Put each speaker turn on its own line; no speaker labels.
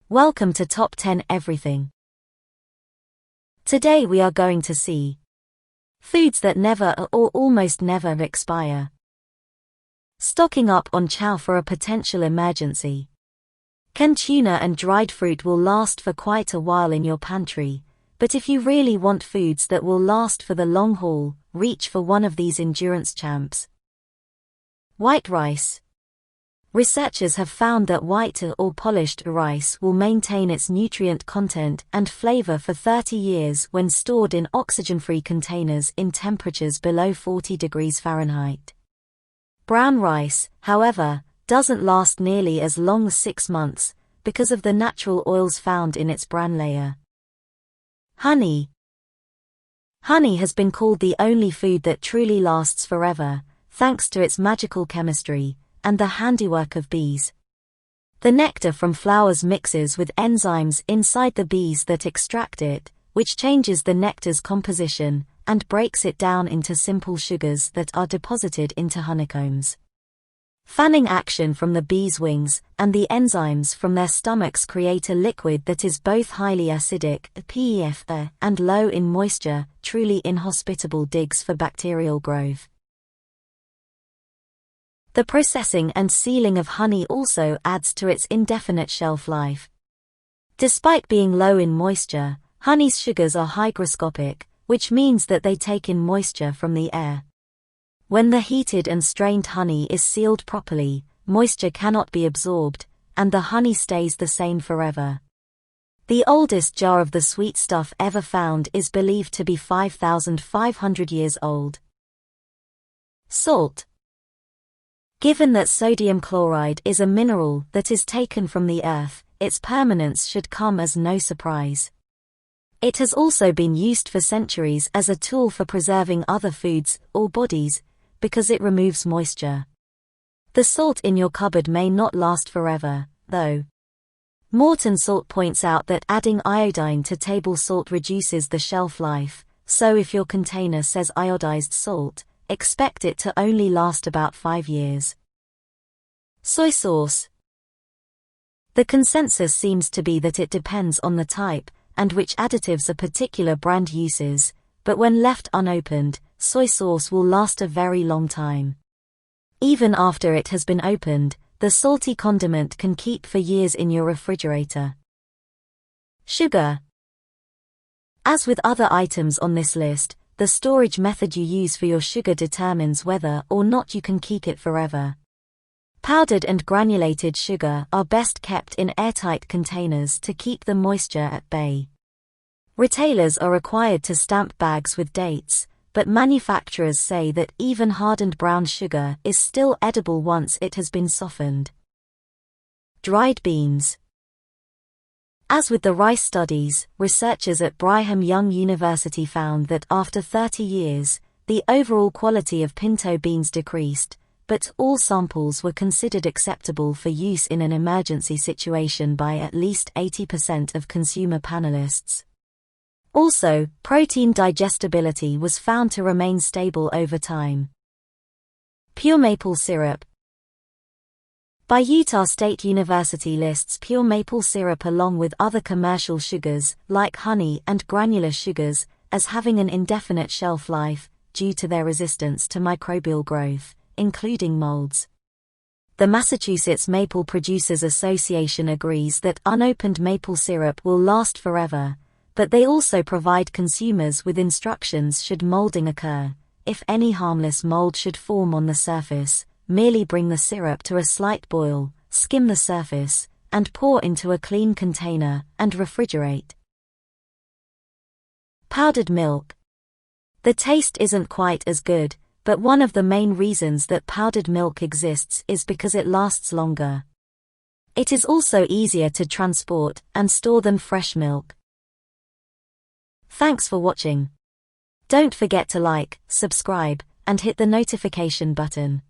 Welcome to Top 10 Everything. Today we are going to see foods that never or almost never expire. Stocking up on chow for a potential emergency. Canned tuna and dried fruit will last for quite a while in your pantry, but if you really want foods that will last for the long haul, reach for one of these endurance champs. White rice. Researchers have found that white or polished rice will maintain its nutrient content and flavor for 30 years when stored in oxygen-free containers in temperatures below 40 degrees Fahrenheit. Brown rice, however, doesn't last nearly as long as 6 months because of the natural oils found in its bran layer. Honey. Honey has been called the only food that truly lasts forever, thanks to its magical chemistry and the handiwork of bees. The nectar from flowers mixes with enzymes inside the bees that extract it, which changes the nectar's composition and breaks it down into simple sugars that are deposited into honeycombs. Fanning action from the bees' wings and the enzymes from their stomachs create a liquid that is both highly acidic (PEF) and low in moisture, truly inhospitable digs for bacterial growth. The processing and sealing of honey also adds to its indefinite shelf life. Despite being low in moisture, honey's sugars are hygroscopic, which means that they take in moisture from the air. When the heated and strained honey is sealed properly, moisture cannot be absorbed, and the honey stays the same forever. The oldest jar of the sweet stuff ever found is believed to be 5,500 years old. Salt. Given that sodium chloride is a mineral that is taken from the earth, its permanence should come as no surprise. It has also been used for centuries as a tool for preserving other foods or bodies, because it removes moisture. The salt in your cupboard may not last forever, though. Morton Salt points out that adding iodine to table salt reduces the shelf life, so if your container says iodized salt, expect it to only last about 5 years. Soy sauce. The consensus seems to be that it depends on the type and which additives a particular brand uses, but when left unopened, soy sauce will last a very long time. Even after it has been opened, the salty condiment can keep for years in your refrigerator. Sugar. As with other items on this list, the storage method you use for your sugar determines whether or not you can keep it forever. Powdered and granulated sugar are best kept in airtight containers to keep the moisture at bay. Retailers are required to stamp bags with dates, but manufacturers say that even hardened brown sugar is still edible once it has been softened. Dried beans. As with the rice studies, researchers at Brigham Young University found that after 30 years, the overall quality of pinto beans decreased, but all samples were considered acceptable for use in an emergency situation by at least 80% of consumer panelists. Also, protein digestibility was found to remain stable over time. Pure maple syrup. By Utah State University lists pure maple syrup along with other commercial sugars, like honey and granular sugars, as having an indefinite shelf life, due to their resistance to microbial growth, including molds. The Massachusetts Maple Producers Association agrees that unopened maple syrup will last forever, but they also provide consumers with instructions should molding occur. If any harmless mold should form on the surface, merely bring the syrup to a slight boil, skim the surface, and pour into a clean container, and refrigerate. Powdered milk. The taste isn't quite as good, but one of the main reasons that powdered milk exists is because it lasts longer. It is also easier to transport and store than fresh milk. Thanks for watching. Don't forget to like, subscribe, and hit the notification button.